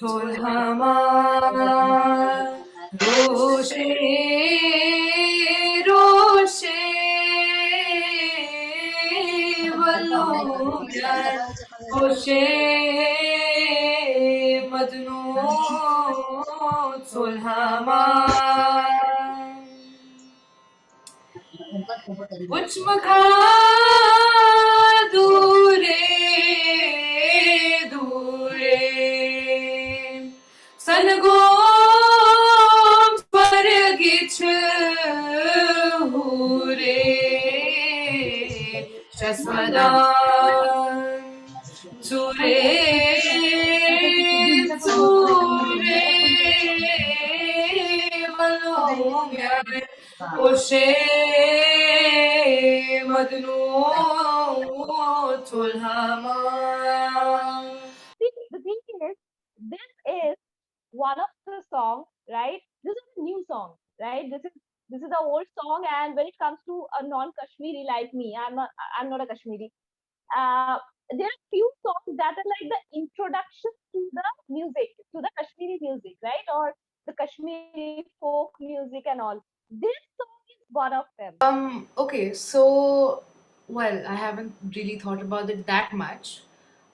ढोल हमार रोशे रोशे वल्लुम्यार रोशे मजनू ढोल हमार उच्मखा दूरे दूरे सनगोम स्वर्गिच हुरे शस्वदान चुरे चुरे वलोम्यार ओशे मदनू चुल्हामा. See, the thing is, this is one of the songs, right? This is a new song, right? This is an old song, and when it comes to a non-Kashmiri like me, I'm not a Kashmiri. There are few songs that are like the introduction to the music, to the Kashmiri music, right? Or the Kashmiri folk music and all. This song is one of them. Okay, so well, I haven't really thought about it that much.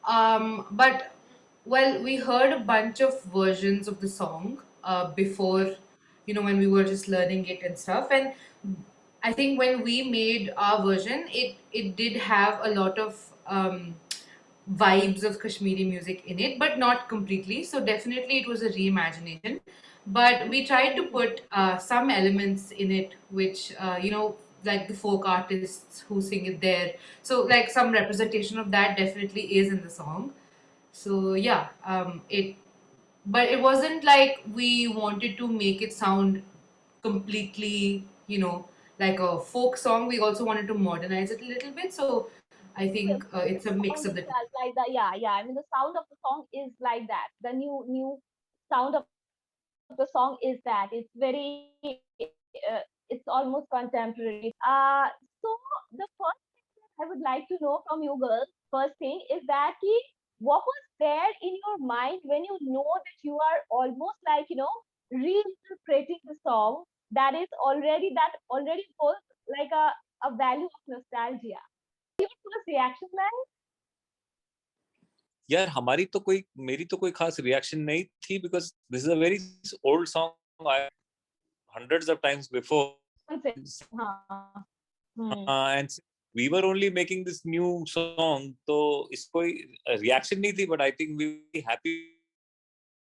But well, we heard a bunch of versions of the song before, when we were just learning it and stuff. And I think when we made our version, it did have a lot of vibes of Kashmiri music in it, but not completely. So definitely it was a reimagination. But we tried to put some elements in it, which like the folk artists who sing it there. So like some representation of that definitely is in the song. So yeah, but it wasn't like we wanted to make it sound completely, like a folk song. We also wanted to modernize it a little bit. So I think it's a mix of the two. Like that, yeah. I mean, the sound of the song is like that. The new sound of the song is that it's very, it's almost contemporary. So the first thing that I would like to know from you girls, first thing is that what was there in your mind when you know that you are almost like reinterpreting the song that already holds like a value of nostalgia. Your first reaction, man? यार मेरी तो कोई खास reaction नहीं थी because this is a very old song I hundreds of times before. And we were only making this new song, तो इसको reaction नहीं थी, but I think we were happy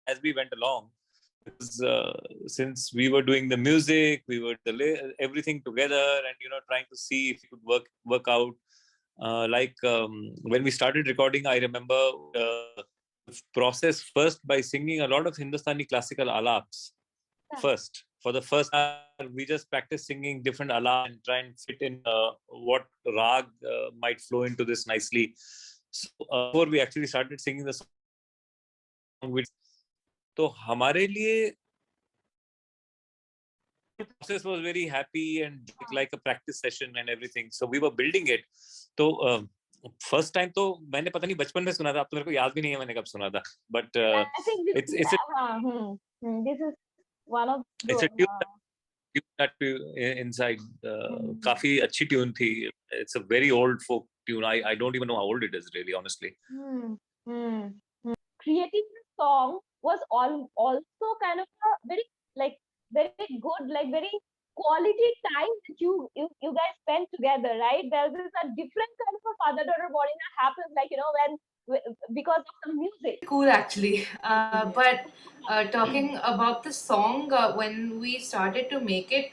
as we went along because since we were doing the music, we were everything together and trying to see if it could work out. When we started recording, I remember the process first by singing a lot of Hindustani classical alaps. First, for the first hour, we just practice singing different alap and try and fit in what rag might flow into this nicely. So before we actually started singing the song, तो हमारे लिए process was very happy and like a practice session and everything. So we were building it. तो first time तो मैंने पता नहीं बचपन में सुना था, अब तो मेरे को याद भी नहीं है मैंने कब सुना था. But I think this is one of it's a tune that inside. काफी अच्छी tune थी. It's a very old folk tune. I don't even know how old it is really, honestly. Creating the song was also kind of a very good, like very quality time that you guys spend together, right? There is a different kind of a father-daughter bonding that happens, when because of the music. Cool, actually. But talking about the song, when we started to make it,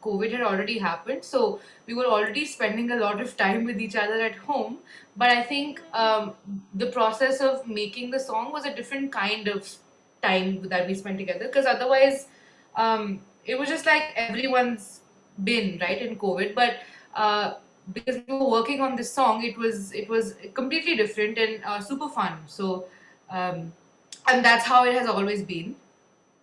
COVID had already happened, so we were already spending a lot of time with each other at home. But I think the process of making the song was a different kind of time that we spent together, because otherwise it was just like everyone's been right in COVID. But because we were working on this song, it was completely different and super fun. So and that's how it has always been.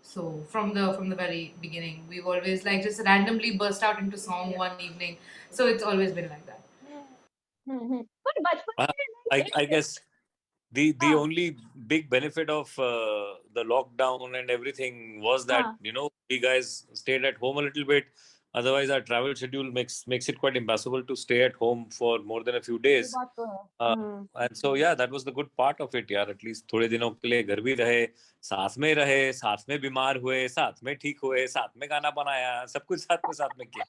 So from the very beginning, we've always like just randomly burst out into song one evening. So it's always been like that. But I guess The only big benefit of the lockdown and everything was that we guys stayed at home a little bit. Otherwise, our travel schedule makes it quite impossible to stay at home for more than a few days. And so yeah, that was the good part of it यार. At least थोड़े दिनों के लिए घर भी रहे, साथ में बीमार हुए, साथ में ठीक हुए, साथ में गाना बनाया, सब कुछ साथ में किया.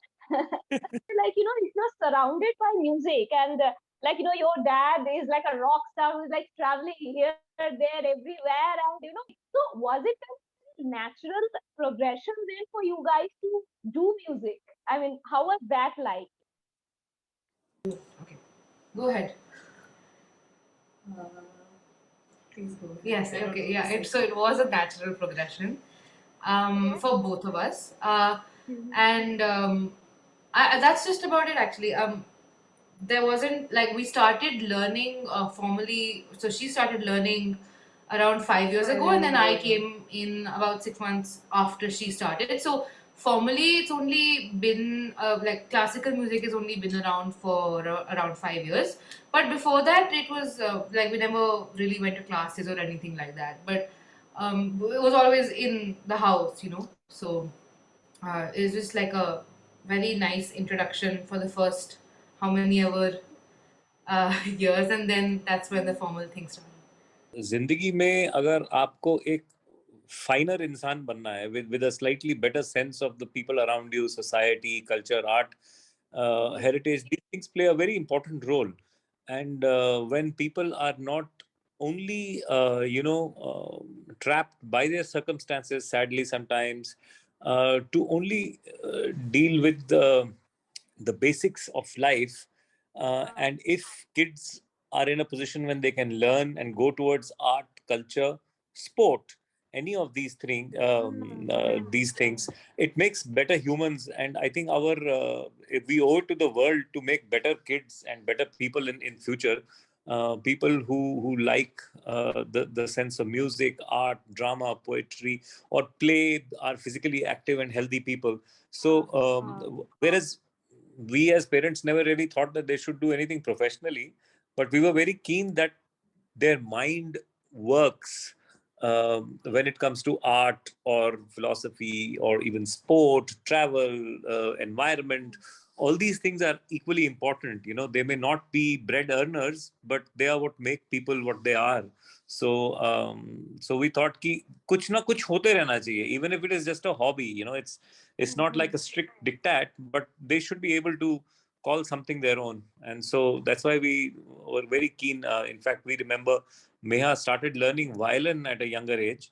Like, if you're surrounded by music and like, your dad is like a rock star who's like traveling here, there, everywhere. And, so was it a natural progression then for you guys to do music? I mean, how was that like? Okay, go ahead. Please go ahead. Yes, okay, yeah. So it was a natural progression for both of us. And that's just about it actually. There wasn't like we started learning formally. So she started learning around 5 years ago, and then I came in about 6 months after she started. So formally, it's only been like classical music has only been around for around 5 years. But before that, it was like we never really went to classes or anything like that. But it was always in the house, So it's just like a very nice introduction for the first how many ever years, and then that's when the formal thing started. जिंदगी में अगर आपको एक फाइनर इंसान बनना है with a slightly better sense of the people around you, society, culture, art, heritage, these things play a very important role. And when people are not only trapped by their circumstances, sadly sometimes, to only deal with the basics of life, and if kids are in a position when they can learn and go towards art, culture, sport, any of these things, it makes better humans. And I think if we owe it to the world to make better kids and better people in future, people who like the sense of music, art, drama, poetry, or play, are physically active and healthy people. So whereas we as parents never really thought that they should do anything professionally, but we were very keen that their mind works when it comes to art or philosophy or even sport, travel, environment. All these things are equally important. They may not be bread earners, but they are what make people what they are. So we thought कि कुछ ना कुछ होते रहना चाहिए, even if it is just a hobby. It's not like a strict diktat, but they should be able to call something their own. And so that's why we were very keen. In fact, we remember Meha started learning violin at a younger age.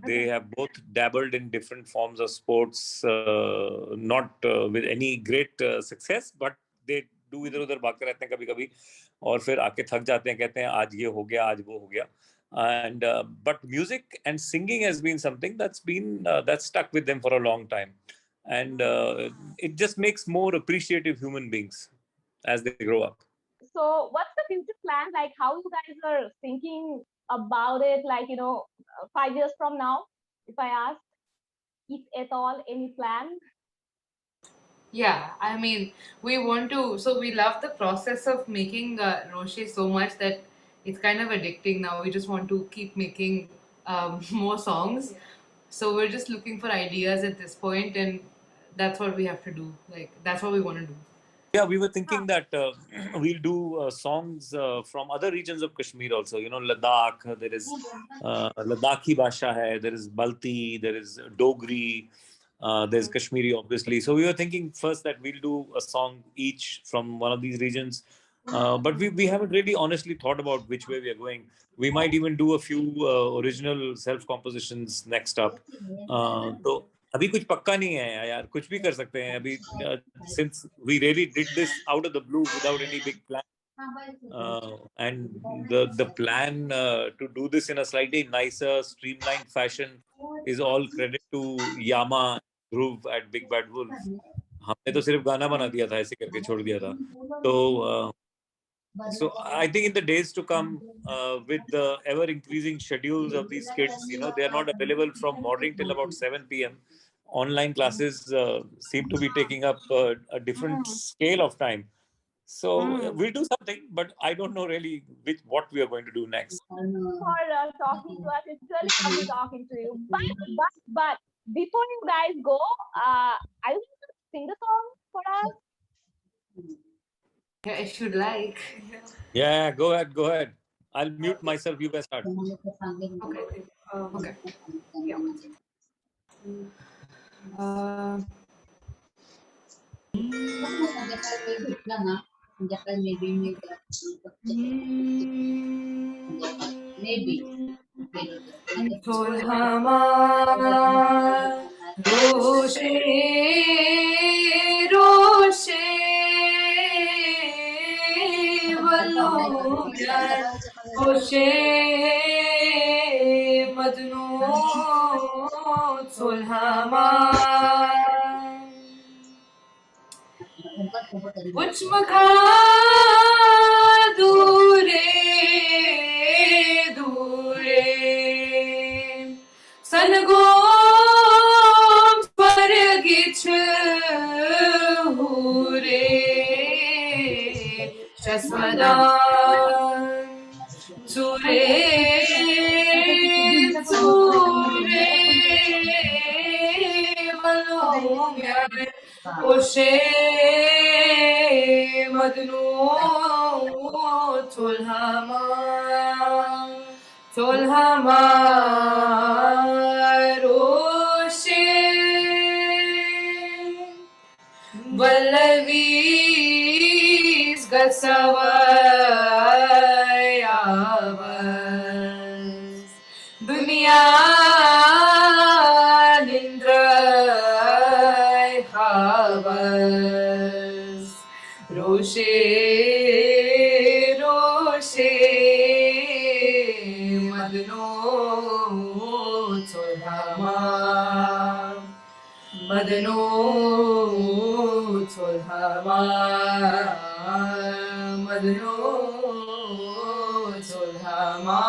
They have both dabbled in different forms of sports, not with any great success, but they do इधर उधर भागते रहते हैं कभी कभी, और फिर आके थक जाते हैं, कहते हैं आज ये हो गया, आज वो हो गया. And but music and singing has been something that's stuck with them for a long time, and it just makes more appreciative human beings as they grow up. So what's the future plan? Like, how you guys are thinking about it? Like, 5 years from now, if I ask, if at all, any plan? Yeah, I mean, we want to. So we love the process of making Roche so much that it's kind of addicting now. We just want to keep making more songs. So we're just looking for ideas at this point, and that's what we have to do. Like that's what we want to do. Yeah, we were thinking that we'll do songs from other regions of Kashmir also. Ladakh, there is Ladakhi Basha hai, there is Balti, there is Dogri, there's Kashmiri, obviously. So we were thinking first that we'll do a song each from one of these regions. But we haven't really honestly thought about which way we are going. We might even do a few original self compositions next up. तो अभी कुछ पक्का नहीं है यार, कुछ भी कर सकते हैं अभी, since we really did this out of the blue without any big plan. And the plan to do this in a slightly nicer, streamlined fashion is all credit to Yama, Dhruv at Big Bad Wolf. हमने तो सिर्फ गाना बना दिया था, ऐसे करके छोड़ दिया था. So I think in the days to come, with the ever increasing schedules of these kids, they are not available from morning till about 7 p.m. Online classes seem to be taking up a different scale of time. So we'll do something, but I don't know really what we are going to do next. For talking to us. It's really lovely talking to you. But before you guys go, are you going to sing a song for us? Yeah, if you'd like. Yeah, go ahead. I'll mute myself. You guys start. Okay. Okay. Yeah. Tolhama roshe roshe valumyan roshe madnu Tolhama Uchmukha dure dure Sangom swargich hure Shaswadan ture ture Valomyan Oshe Madnu Tolhama Roshe Vallavis Gatsavayavas Dunya Nindray Havas Roshe Roshe Madno Tolhama Madno Tolhama Madno Tolhama